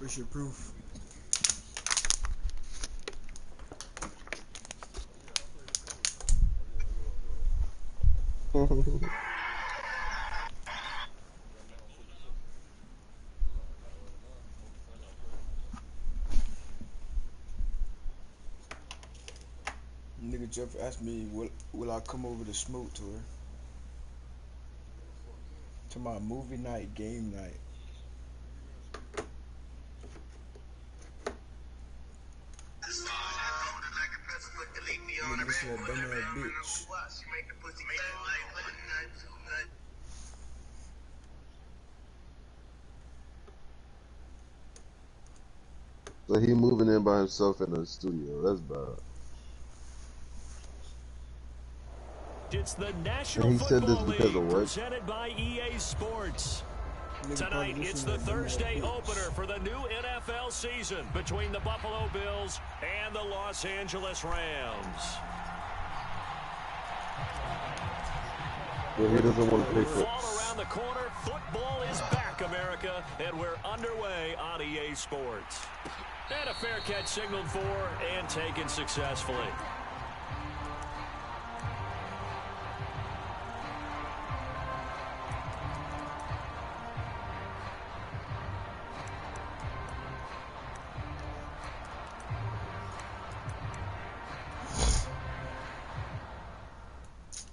What's your proof? Nigga Jeff asked me, will I come over to smoke to her? To my movie night, game night. Nigga, this is a dumbass bitch. So he moving in by himself in the studio. That's bad. It's the National And he said this Football because of League work. presented by EA Sports. Nigga Tonight, it's the Thursday opener for the new NFL season between the Buffalo Bills and the Los Angeles Rams. But he doesn't want to pay for it. Fall around the corner. Football is back, America, and we're underway on EA Sports. And a fair catch signaled for and taken successfully.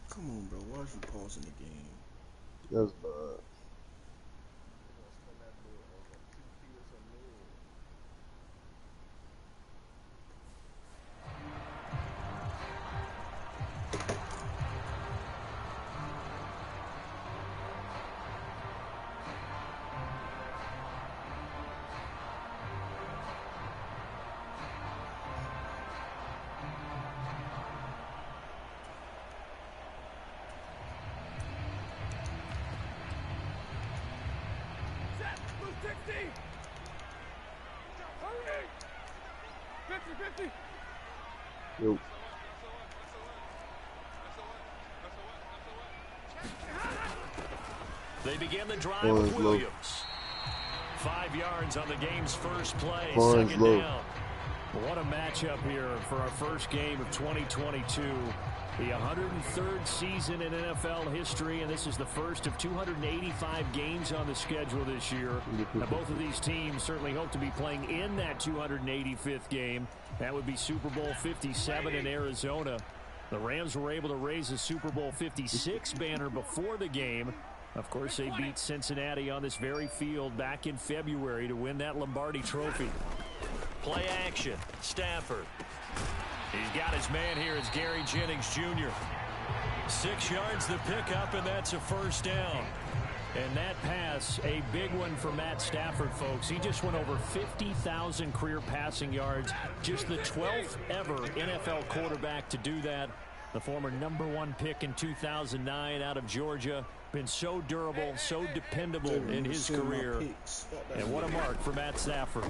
Come on, bro. Why is you pausing the game? That's bad. Yo. They begin the drive with Williams. 5 yards on the game's first play. Second down. What a matchup here for our first game of 2022. The 103rd season in NFL history, and this is the first of 285 games on the schedule this year. Now, both of these teams certainly hope to be playing in that 285th game. That would be Super Bowl 57 in Arizona. The Rams were able to raise a Super Bowl 56 banner before the game. Of course, they beat Cincinnati on this very field back in February to win that Lombardi Trophy. Play action. Stafford. He's got his man here as Gary Jennings Jr. 6 yards the pickup, and that's a first down. And that pass, a big one for Matt Stafford, folks. He just went over 50,000 career passing yards. Just the 12th ever NFL quarterback to do that. The former #1 pick in 2009 out of Georgia. Been so durable, so dependable in his career. And what a mark for Matt Stafford.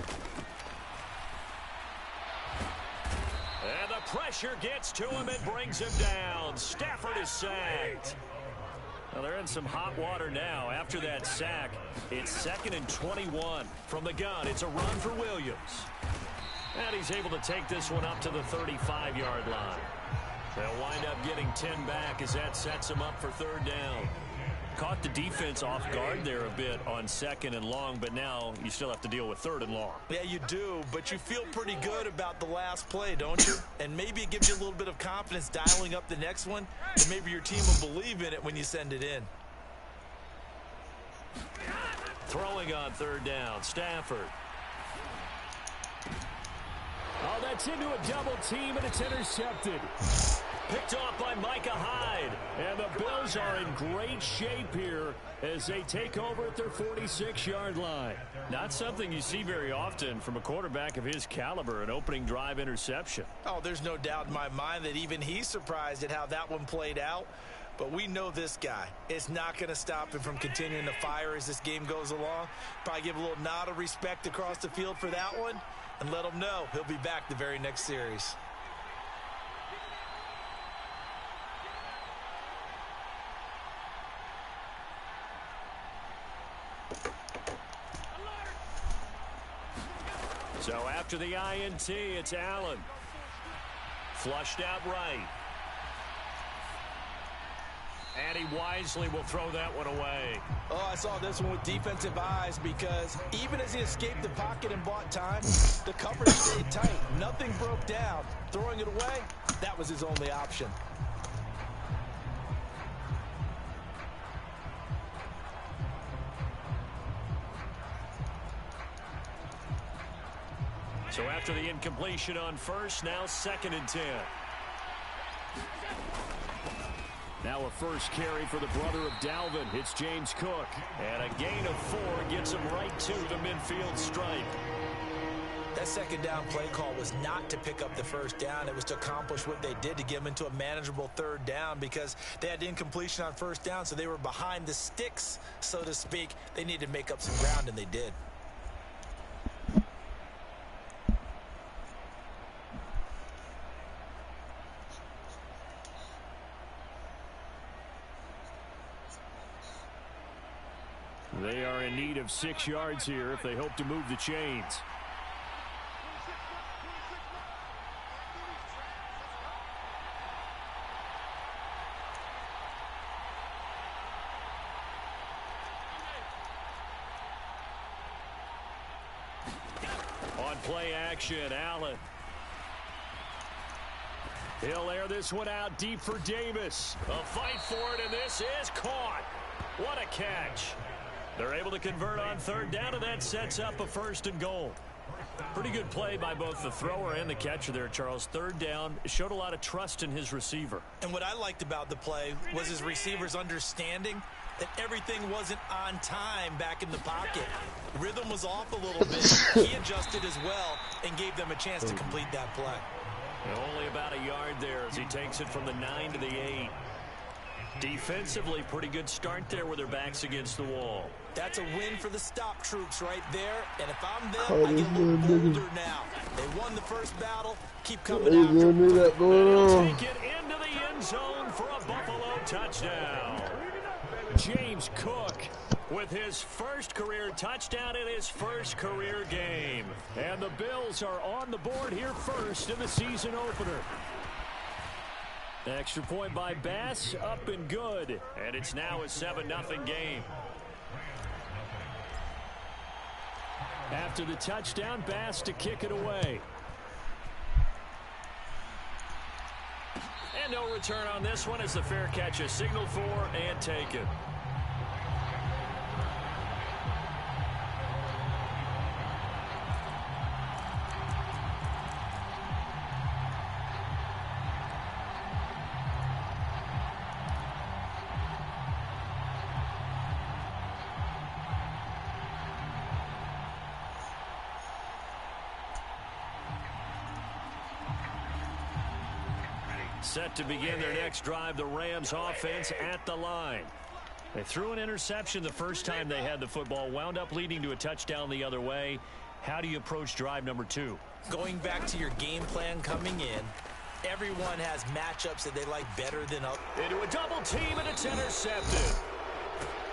And the pressure gets to him and brings him down. Stafford is sacked. Well, they're in some hot water now. After that sack, it's 2nd and 21. From the gun, it's a run for Williams. And he's able to take this one up to the 35-yard line. They'll wind up getting 10 back as that sets him up for 3rd down. Caught the defense off guard there a bit on 2nd and long, but now you still have to deal with 3rd and long. Yeah, you do, but you feel pretty good about the last play, don't you? And maybe it gives you a little bit of confidence dialing up the next one, and maybe your team will believe in it when you send it in. Throwing on 3rd down, Stafford. Oh, that's into a double team, and it's intercepted. Picked off by Micah Hyde. And the Bills are in great shape here as they take over at their 46-yard line. Not something you see very often from a quarterback of his caliber, an opening drive interception. Oh, there's no doubt in my mind that even he's surprised at how that one played out. But we know this guy. It's not going to stop him from continuing to fire as this game goes along. Probably give a little nod of respect across the field for that one and let him know he'll be back the very next series. So after the INT, it's Allen. Flushed out right. And he wisely will throw that one away. Oh, I saw this one with defensive eyes because even as he escaped the pocket and bought time, the coverage stayed tight. Nothing broke down. Throwing it away, that was his only option. So after the incompletion on first, now 2nd and 10. Now a first carry for the brother of Dalvin. It's James Cook. And a gain of 4 gets him right to the midfield stripe. That second down play call was not to pick up the first down. It was to accomplish what they did to get them into a manageable 3rd down because they had incompletion on 1st down, so they were behind the sticks, so to speak. They needed to make up some ground, and they did. They are in need of 6 yards here if they hope to move the chains. On play action, Allen. He'll air this one out deep for Davis. A fight for it, and this is caught. What a catch. They're able to convert on 3rd down, and that sets up a 1st and goal. Pretty good play by both the thrower and the catcher there, Charles. 3rd down, showed a lot of trust in his receiver. And what I liked about the play was his receiver's understanding that everything wasn't on time back in the pocket. Rhythm was off a little bit. He adjusted as well and gave them a chance to complete that play. And only about a yard there as he takes it from the 9 to the 8. Defensively, pretty good start there with their backs against the wall. That's a win for the stop troops right there. And if I'm them, I get a little bolder now. They won the first battle. Keep coming after. They'll take it into the end zone for a Buffalo touchdown. James Cook with his first career touchdown in his first career game. And the Bills are on the board here first in the season opener. Extra point by Bass, up and good. And it's now a 7-0 game. After the touchdown, Bass to kick it away. And no return on this one as the fair catch is signaled for and taken. Set to begin their next drive, the Rams offense at the line. They threw an interception the first time they had the football, wound up leading to a touchdown the other way. How do you approach drive number 2? Going back to your game plan coming in, everyone has matchups that they like better than others. Into a double team, and it's intercepted.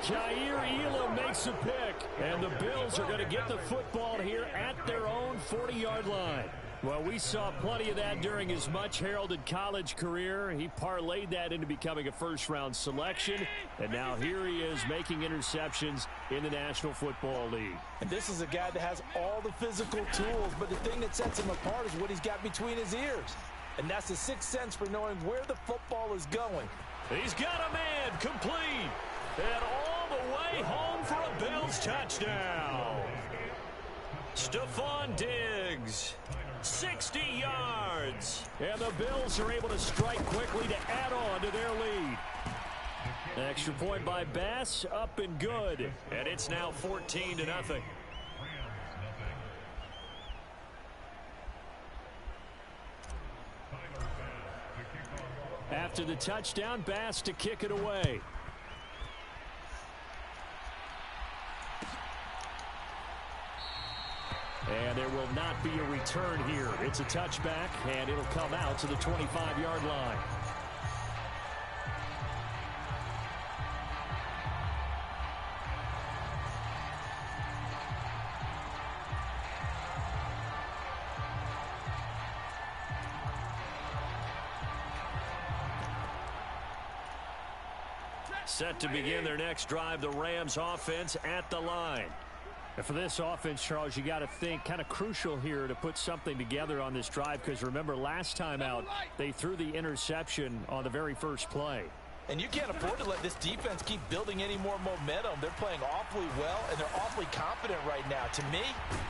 Jair Elam makes a pick, and the Bills are going to get the football here at their own 40-yard line. Well, we saw plenty of that during his much-heralded college career. He parlayed that into becoming a first-round selection, and now here he is making interceptions in the National Football League. And this is a guy that has all the physical tools, but the thing that sets him apart is what he's got between his ears. And that's the sixth sense for knowing where the football is going. He's got a man complete, and all the way home for a Bills touchdown. Stephon Diggs. 60 yards. And the Bills are able to strike quickly to add on to their lead. Extra point by Bass, up and good. And it's now 14-0. After the touchdown, Bass to kick it away. And there will not be a return here. It's a touchback, and it'll come out to the 25-yard line. Set to begin their next drive, the Rams offense at the line. And for this offense, Charles, you got to think kind of crucial here to put something together on this drive, because remember last time out they threw the interception on the very first play. And you can't afford to let this defense keep building any more momentum. They're playing awfully well, and they're awfully confident right now. To me,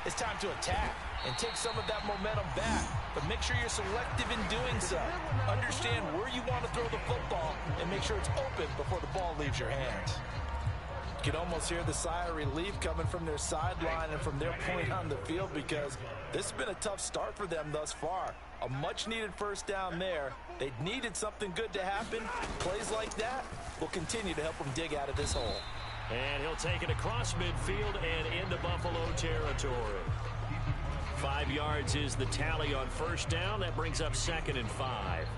it's time to attack and take some of that momentum back. But make sure you're selective in doing so. Understand where you want to throw the football and make sure it's open before the ball leaves your hands. You can almost hear the sigh of relief coming from their sideline and from their point on the field, because this has been a tough start for them thus far. A much-needed first down there. They needed something good to happen. Plays like that will continue to help them dig out of this hole. And he'll take it across midfield and into Buffalo territory. 5 yards is the tally on first down. That brings up 2nd and 5.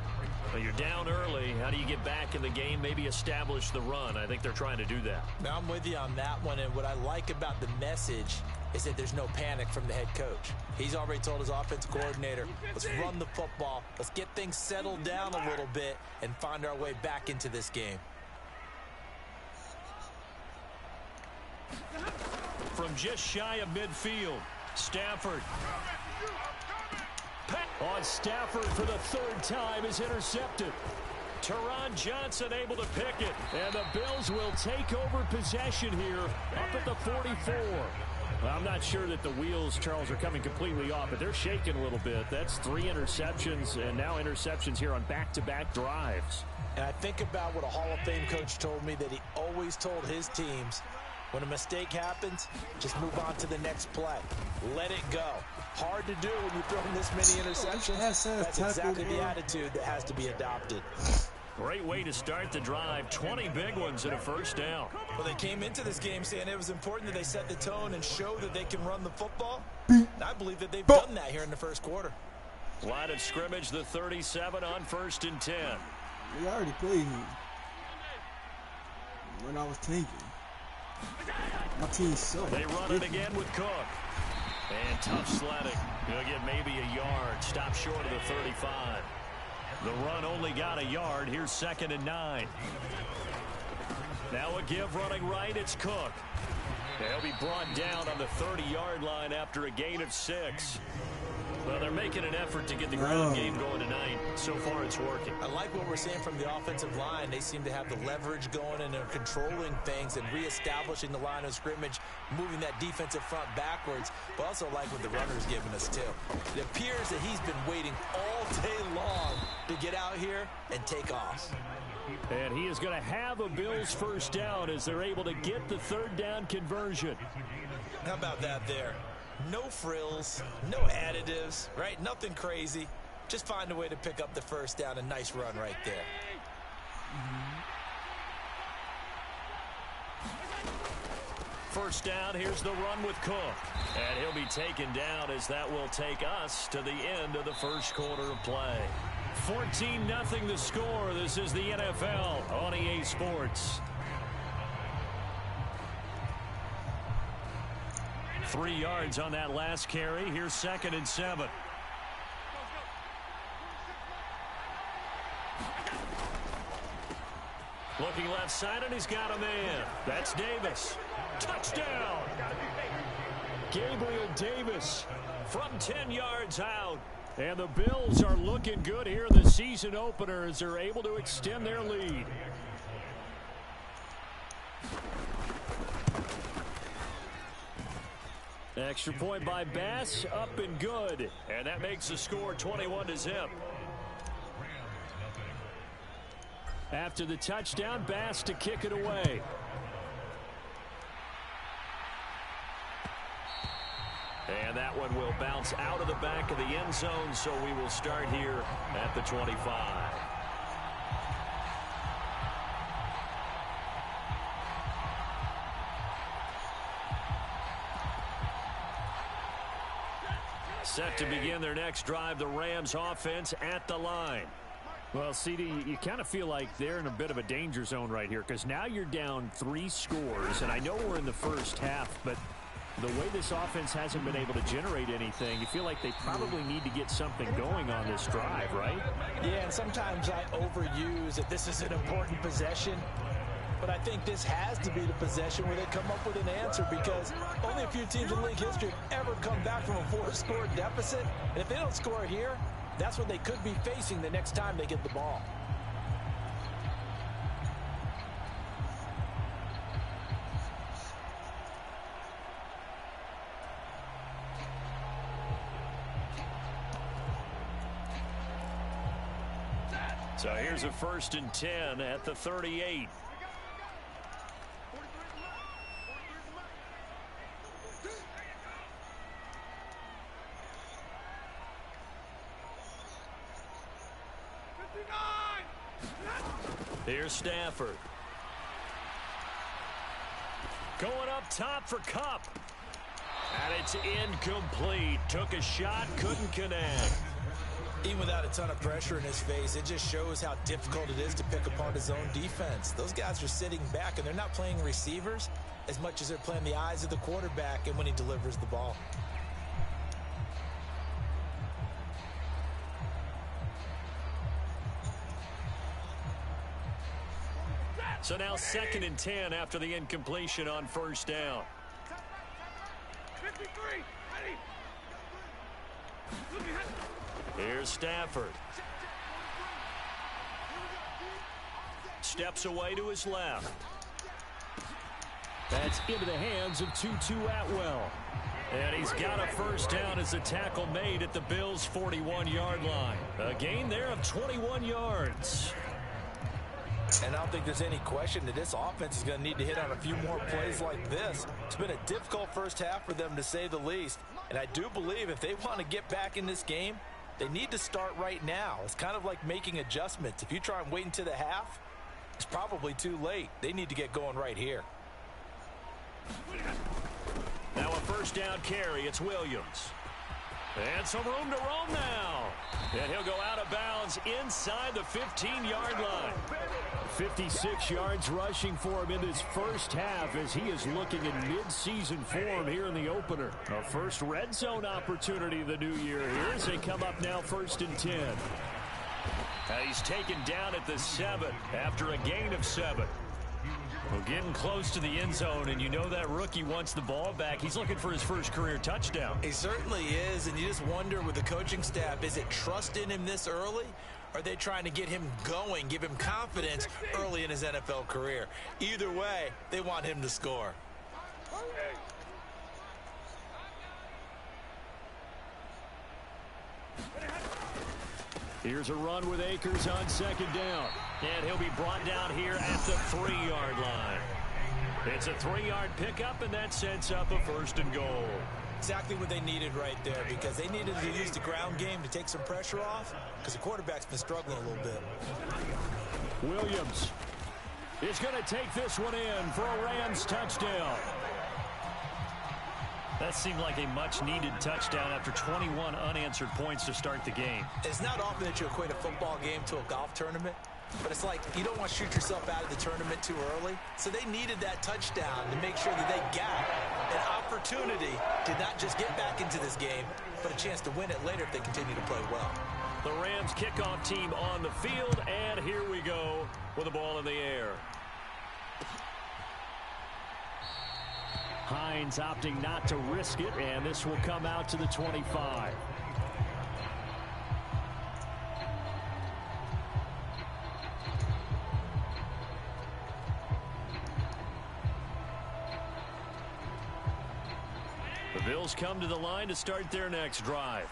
Well, you're down early. How do you get back in the game? Maybe establish the run. I think they're trying to do that. Now, I'm with you on that one, and what I like about the message is that there's no panic from the head coach. He's already told his offensive coordinator, let's run the football, let's get things settled down a little bit and find our way back into this game. From just shy of midfield, Stafford. On Stafford for the 3rd time is intercepted. Teron Johnson able to pick it. And the Bills will take over possession here up at the 44. Well, I'm not sure that the wheels, Charles, are coming completely off, but they're shaking a little bit. That's 3 interceptions, and now interceptions here on back-to-back drives. And I think about what a Hall of Fame coach told me, that he always told his teams, when a mistake happens, just move on to the next play. Let it go. Hard to do when you throw in this many interceptions. That's exactly the attitude that has to be adopted. Great way to start the drive. 20 big ones and a first down. Well, they came into this game saying it was important that they set the tone and show that they can run the football. And I believe that they've done that here in the first quarter. Line of scrimmage, the 37 on 1st and 10. We already played him when I was tanking. My team sucks. They run it again with Cook. And tough sledding. He'll get maybe a yard. Stop short of the 35. The run only got a yard. Here's 2nd and 9. Now a give running right. It's Cook. He'll be brought down on the 30-yard line after a gain of 6. Well, they're making an effort to get the ground game going tonight. So far, it's working. I like what we're seeing from the offensive line. They seem to have the leverage going, and they're controlling things and reestablishing the line of scrimmage, moving that defensive front backwards. But also like what the runner's giving us, too. It appears that he's been waiting all day long to get out here and take off. And he is going to have a Bills first down as they're able to get the 3rd down conversion. How about that there? No frills, no additives, right? Nothing crazy. Just find a way to pick up the first down. A nice run right there. First down, here's the run with Cook. And he'll be taken down as that will take us to the end of the first quarter of play. 14-0 the score. This is the NFL on EA Sports. 3 yards on that last carry. Here's 2nd and 7. Looking left side, and he's got a man. That's Davis. Touchdown! Gabriel Davis from 10 yards out. And the Bills are looking good here in the season opener as they're able to extend their lead. Extra point by Bass, up and good. And that makes the score 21-0. After the touchdown, Bass to kick it away. And that one will bounce out of the back of the end zone, so we will start here at the 25. Set to begin their next drive, the Rams offense at the line. Well, CD, you kind of feel like they're in a bit of a danger zone right here, because now you're down 3 scores, and I know we're in the first half, but the way this offense hasn't been able to generate anything, you feel like they probably need to get something going on this drive, right? Yeah, and sometimes I overuse that this is an important possession. But I think this has to be the possession where they come up with an answer, because only a few teams in league history have ever come back from a 4-score deficit. And if they don't score here, that's what they could be facing the next time they get the ball. So here's a 1st and 10 at the 38. Here's Stafford. Going up top for Kupp. And it's incomplete. Took a shot, couldn't connect. Even without a ton of pressure in his face, it just shows how difficult it is to pick apart his own defense. Those guys are sitting back, and they're not playing receivers as much as they're playing the eyes of the quarterback and when he delivers the ball. So now 2nd and 10 after the incompletion on 1st down. 53, ready. Here's Stafford. Steps away to his left. That's into the hands of Tutu Atwell. And he's got a 1st down as the tackle made at the Bills' 41-yard line. A gain there of 21 yards. And I don't think there's any question that this offense is going to need to hit on a few more plays like this. It's been a difficult first half for them, to say the least. And I do believe if they want to get back in this game, they need to start right now. It's kind of like making adjustments. If you try and wait until the half, it's probably too late. They need to get going right here. Now a 1st down carry. It's Williams. And some room to roam now. And he'll go out of bounds inside the 15-yard line. 56 yards rushing for him in this first half as he is looking in mid-season form here in the opener. A first red zone opportunity the new year here as they come up now 1st and 10. He's taken down at the 7 after a gain of 7. Well, getting close to the end zone, and you know that rookie wants the ball back. He's looking for his first career touchdown. He certainly is, and you just wonder with the coaching staff, is it trust in him this early? Or are they trying to get him going, give him confidence early in his NFL career? Either way, they want him to score. Here's a run with Akers on 2nd down. And he'll be brought down here at the 3-yard line. It's a 3-yard pickup, and that sets up a 1st and goal. Exactly what they needed right there, because they needed to use the ground game to take some pressure off, because the quarterback's been struggling a little bit. Williams is going to take this one in for a Rams touchdown. That seemed like a much-needed touchdown after 21 unanswered points to start the game. It's not often that you equate a football game to a golf tournament, but it's like you don't want to shoot yourself out of the tournament too early. So they needed that touchdown to make sure that they got an opportunity to not just get back into this game, but a chance to win it later if they continue to play well. The Rams kickoff team on the field, and here we go with the ball in the air. Hines opting not to risk it, and this will come out to the 25. The Bills come to the line to start their next drive.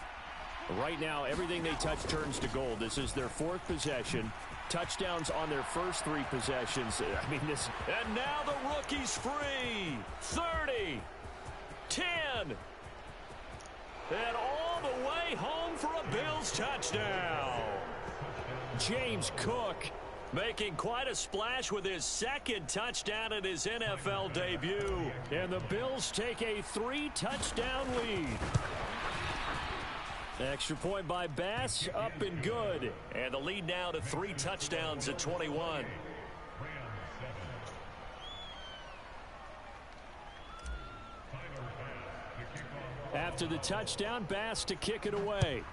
Right now, everything they touch turns to gold. This is their 4th possession. Touchdowns on their first 3 possessions. I mean, this. And now the rookie's free. 30. 10. And all the way home for a Bills touchdown. James Cook making quite a splash with his 2nd touchdown in his NFL debut. And the Bills take a 3-touchdown lead. Extra point by Bass, up and good. And the lead now to 3 touchdowns at 21. After the touchdown, Bass to kick it away.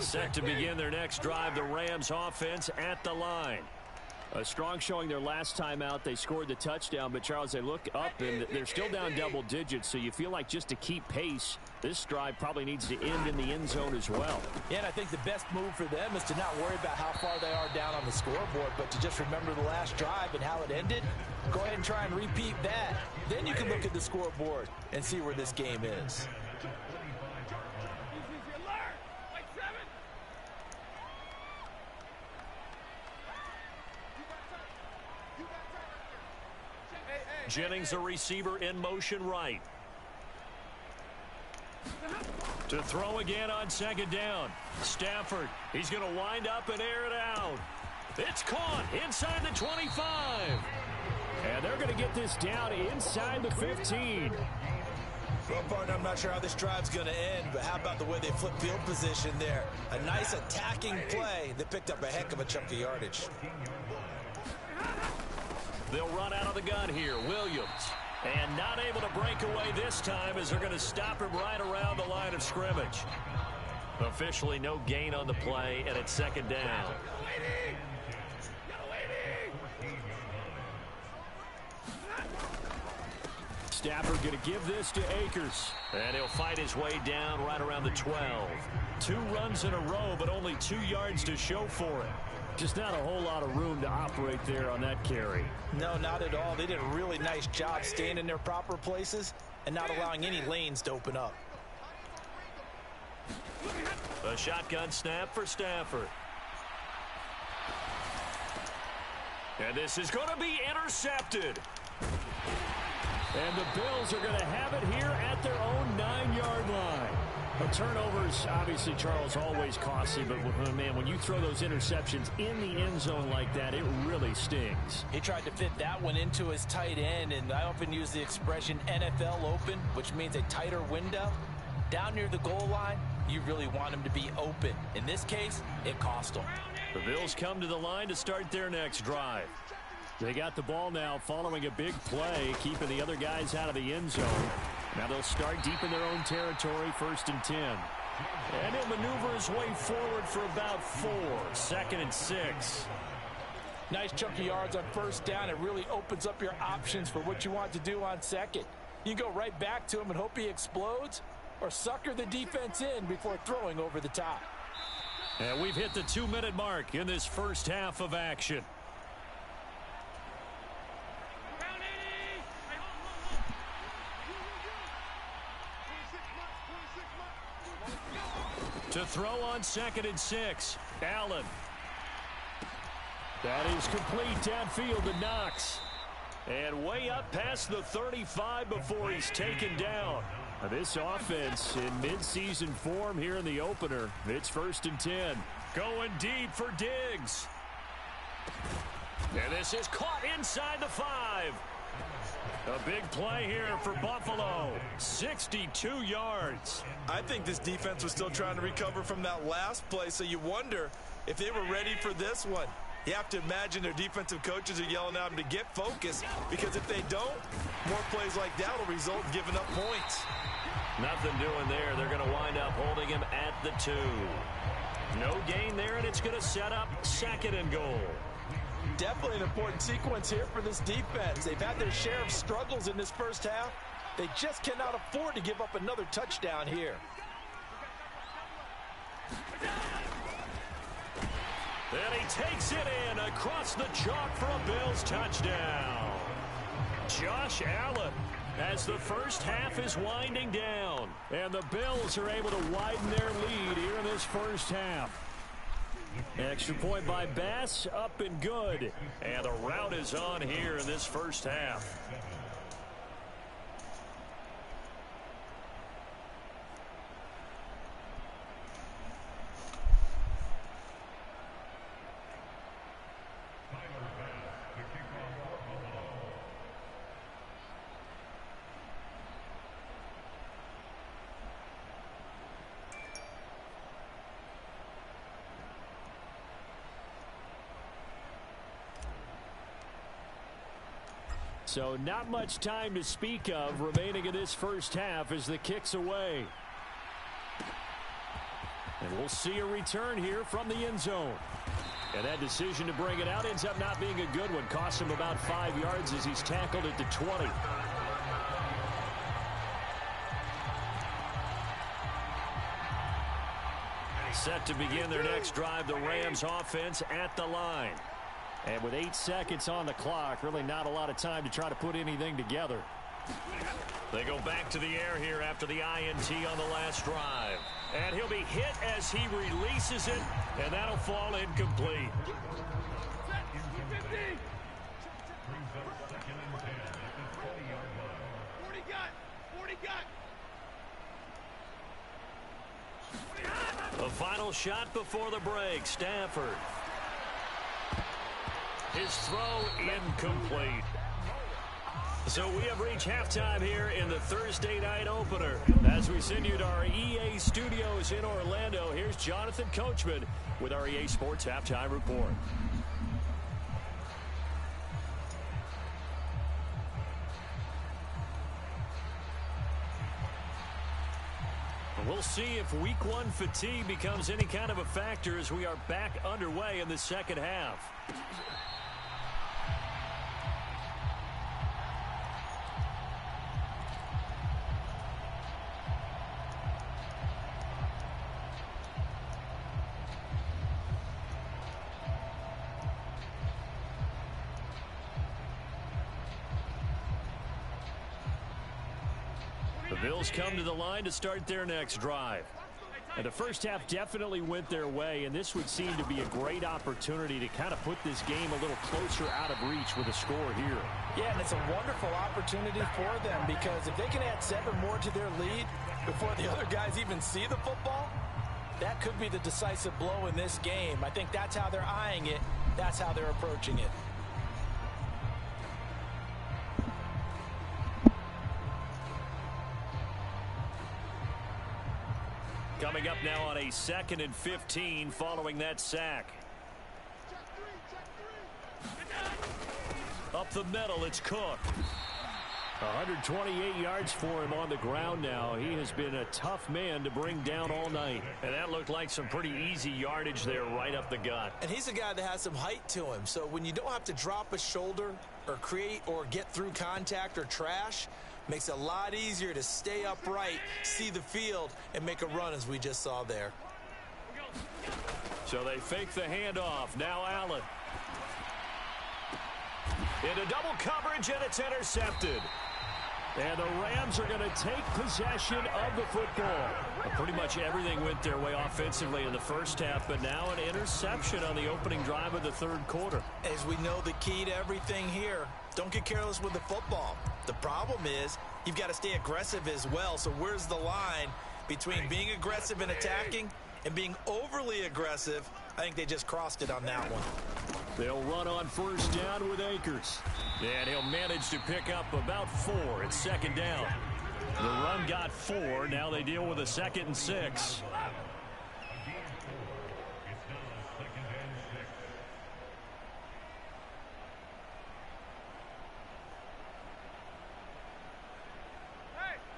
Set to begin their next drive, the Rams offense at the line. A strong showing their last time out. They scored the touchdown, but Charles, they look up and they're still down double digits, so you feel like just to keep pace, this drive probably needs to end in the end zone as well. Yeah, and I think the best move for them is to not worry about how far they are down on the scoreboard, but to just remember the last drive and how it ended. Go ahead and try and repeat that. Then you can look at the scoreboard and see where this game is. Jennings, a receiver in motion right. To throw again on second down. Stafford, he's going to wind up and air it out. It's caught inside the 25. And they're going to get this down inside the 15. Well, partner, I'm not sure how this drive's going to end, but how about the way they flip field position there? A nice attacking play that picked up a heck of a chunk of yardage. They'll run out of the gun here. Williams. And not able to break away this time as they're going to stop him right around the line of scrimmage. Officially no gain on the play, and it's second down. Stafford going to give this to Akers. And he'll fight his way down right around the 12. 2 runs in a row, but only 2 yards to show for it. Just not a whole lot of room to operate there on that carry. No, not at all. They did a really nice job staying in their proper places and not allowing any lanes to open up. A shotgun snap for Stafford. And this is going to be intercepted. And the Bills are going to have it here at their own 9-yard line. A turnover's obviously, Charles, always costly, but man, when you throw those interceptions in the end zone like that, it really stings. He tried to fit that one into his tight end, and I often use the expression NFL open, which means a tighter window. Down near the goal line, you really want him to be open. In this case, it cost him. The Bills come to the line to start their next drive. They got the ball now following a big play, keeping the other guys out of the end zone. Now they'll start deep in their own territory, 1st and 10. And he'll maneuver his way forward for about 4. 2nd and 6. Nice chunk of yards on 1st down. It really opens up your options for what you want to do on 2nd. You go right back to him and hope he explodes, or sucker the defense in before throwing over the top. And we've hit the 2-minute mark in this first half of action. To throw on 2nd and 6. Allen. That is complete downfield to Knox. And way up past the 35 before he's taken down. Now this offense in mid-season form here in the opener. It's 1st and 10. Going deep for Diggs. And this is caught inside the 5. A big play here for Buffalo. 62 yards. I think this defense was still trying to recover from that last play, so you wonder if they were ready for this one. You have to imagine their defensive coaches are yelling at them to get focused, because if they don't, more plays like that will result in giving up points. Nothing doing there. They're going to wind up holding him at the 2. No gain there, and it's going to set up 2nd and goal. Definitely an important sequence here for this defense. They've had their share of struggles in this first half. They just cannot afford to give up another touchdown here. Then he takes it in across the chalk for a Bills touchdown. Josh Allen, as the first half is winding down. And the Bills are able to widen their lead here in this first half. Extra point by Bass, up and good. And the rout is on here in this first half. So not much time to speak of remaining in this first half as the kick's away. And we'll see a return here from the end zone. And that decision to bring it out ends up not being a good one. Costs him about 5 yards as he's tackled at the 20. Set to begin their next drive, the Rams offense at the line. And with 8 seconds on the clock, really not a lot of time to try to put anything together. They go back to the air here after the INT on the last drive. And he'll be hit as he releases it, and that'll fall incomplete. The final shot before the break, Stafford. His throw incomplete. So we have reached halftime here in the Thursday night opener. As we send you to our EA studios in Orlando, here's Jonathan Coachman with our EA Sports Halftime Report. We'll see if week one fatigue becomes any kind of a factor as we are back underway in the second half. The Bills come to the line to start their next drive. And the first half definitely went their way, and this would seem to be a great opportunity to kind of put this game a little closer out of reach with a score here. Yeah, and it's a wonderful opportunity for them because if they can add 7 more to their lead before the other guys even see the football, that could be the decisive blow in this game. I think that's how they're eyeing it. That's how they're approaching it. Coming up now on a 2nd and 15 following that sack. Up the middle, it's Cook. 128 yards for him on the ground now. He has been a tough man to bring down all night. And that looked like some pretty easy yardage there right up the gut. And he's a guy that has some height to him. So when you don't have to drop a shoulder or create or get through contact or trash, makes it a lot easier to stay upright, see the field, and make a run as we just saw there. So they fake the handoff. Now Allen. Into double coverage, and it's intercepted. And the Rams are going to take possession of the football. Pretty much everything went their way offensively in the first half, but now an interception on the opening drive of the third quarter. As we know, the key to everything here, don't get careless with the football. The problem is you've got to stay aggressive as well. So where's the line between being aggressive and attacking and being overly aggressive? I think they just crossed it on that one. They'll run on first down with Akers. And he'll manage to pick up about 4 at second down. The run got 4. Now they deal with a 2nd and 6.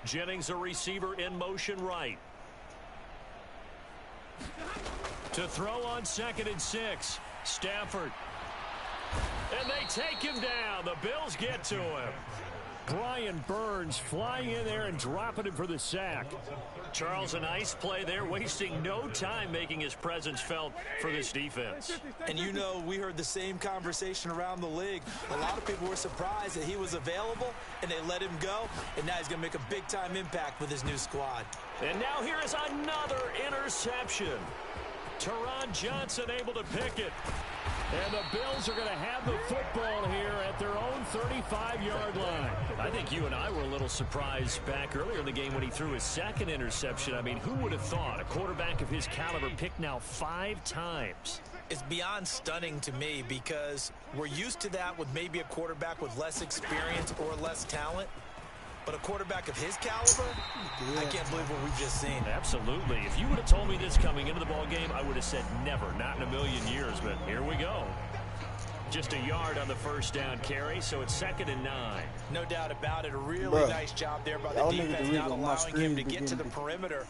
Jennings, a receiver in motion right. To throw on 2nd and 6. Stafford. And they take him down. The Bills get to him. Brian Burns flying in there and dropping him for the sack. Charles, a nice play there, wasting no time making his presence felt for this defense. And you know, we heard the same conversation around the league. A lot of people were surprised that he was available and they let him go. And now he's going to make a big-time impact with his new squad. And now here is another interception. Teron Johnson able to pick it. And the Bills are going to have the football here at their own 35-yard line. I think you and I were a little surprised back earlier in the game when he threw his 2nd interception. I mean, who would have thought a quarterback of his caliber picked now 5 times? It's beyond stunning to me because we're used to that with maybe a quarterback with less experience or less talent. But a quarterback of his caliber, I can't believe what we've just seen. Absolutely. If you would have told me this coming into the ball game, I would have said never, not in a million years. But here we go. Just a yard on the first down carry, so it's 2nd and 9. No doubt about it. A really nice job there by the defense, not allowing him to get to the perimeter.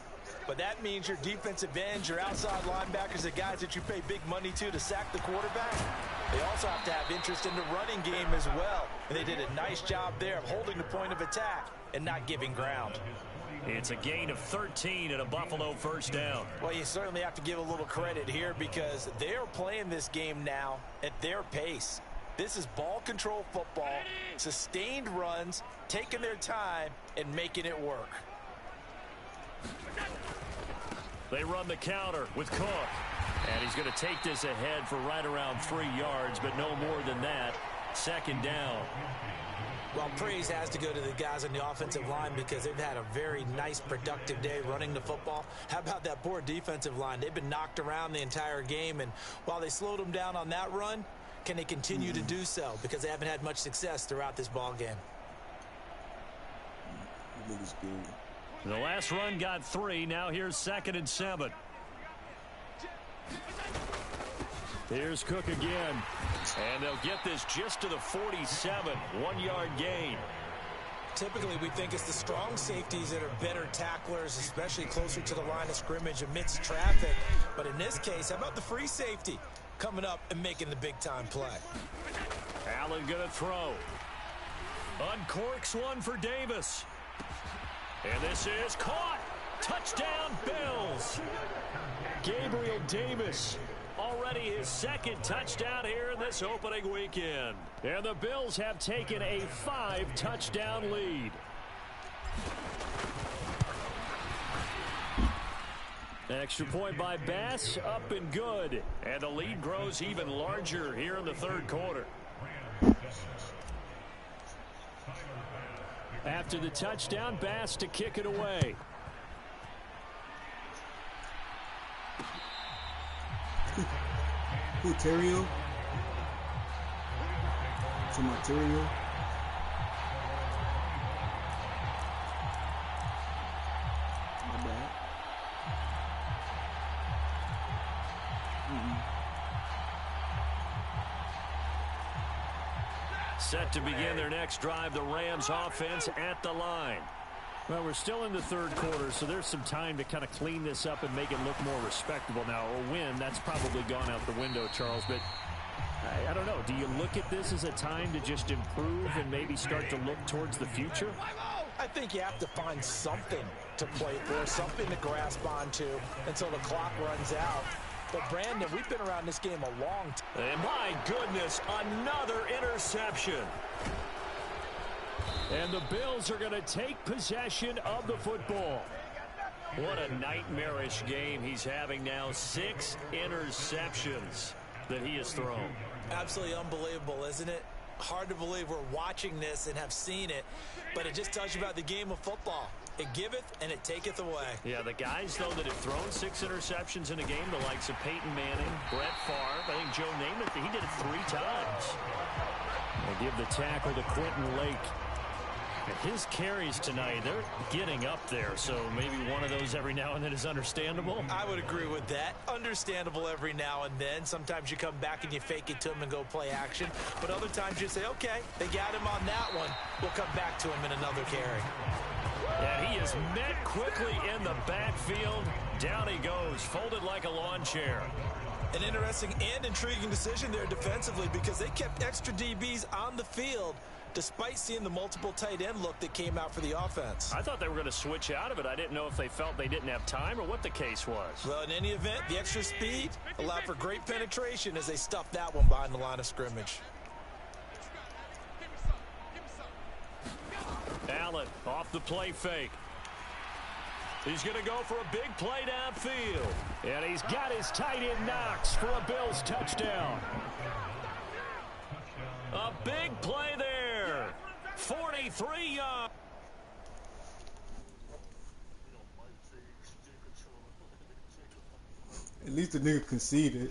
But that means your defensive ends, your outside linebackers, the guys that you pay big money to sack the quarterback, they also have to have interest in the running game as well. And they did a nice job there of holding the point of attack and not giving ground. It's a gain of 13 and a Buffalo first down. Well, you certainly have to give a little credit here because they are playing this game now at their pace. This is ball control football, sustained runs, taking their time, and making it work. They run the counter with Cook. And he's going to take this ahead for right around 3 yards, but no more than that. 2nd down. Well, praise has to go to the guys on the offensive line because they've had a very nice, productive day running the football. How about that poor defensive line? They've been knocked around the entire game, and while they slowed them down on that run, can they continue to do so? Because they haven't had much success throughout this ball game. The last run got 3. Now here's 2nd and 7. Here's Cook again. And they'll get this just to the 47. 1-yard gain. Typically, we think it's the strong safeties that are better tacklers, especially closer to the line of scrimmage amidst traffic. But in this case, how about the free safety coming up and making the big-time play? Allen going to throw. Uncorks one for Davis. And this is caught. Touchdown, Bills. Gabriel Davis. Already his 2nd touchdown here in this opening weekend. And the Bills have taken a 5-touchdown lead. Extra point by Bass, up and good. And the lead grows even larger here in the 3rd quarter. After the touchdown, Bass to kick it away. Who, Terrio? To my Terrio? My bad. Set to begin their next drive, the Rams offense at the line. Well, we're still in the 3rd quarter, so there's some time to kind of clean this up and make it look more respectable. Now, a win, that's probably gone out the window, Charles, but I don't know. Do you look at this as a time to just improve and maybe start to look towards the future? I think you have to find something to play for, something to grasp onto until the clock runs out. But, Brandon, we've been around this game a long time. And my goodness, another interception. And the Bills are going to take possession of the football. What a nightmarish game he's having now. 6 interceptions that he has thrown. Absolutely unbelievable, isn't it? Hard to believe we're watching this and have seen it, but it just tells you about the game of football. It giveth and it taketh away. Yeah, the guys, though, that have thrown 6 interceptions in a game, the likes of Peyton Manning, Brett Favre, I think Joe Namath, he did it 3 times. They give the tackle to Quentin Lake. His carries tonight, they're getting up there, so maybe one of those every now and then is understandable. I would agree with that. Understandable every now and then. Sometimes you come back and you fake it to him and go play action. But other times you say, okay, they got him on that one. We'll come back to him in another carry. And he is met quickly in the backfield. Down he goes, folded like a lawn chair. An interesting and intriguing decision there defensively because they kept extra DBs on the field despite seeing the multiple tight end look that came out for the offense. I thought they were going to switch out of it. I didn't know if they felt they didn't have time or what the case was. Well, in any event, the extra speed allowed for great penetration as they stuffed that one behind the line of scrimmage. Allen off the play fake. He's going to go for a big play downfield. And he's got his tight end Knox for a Bills touchdown. A big play there. 43 yards. At least the nigga conceded.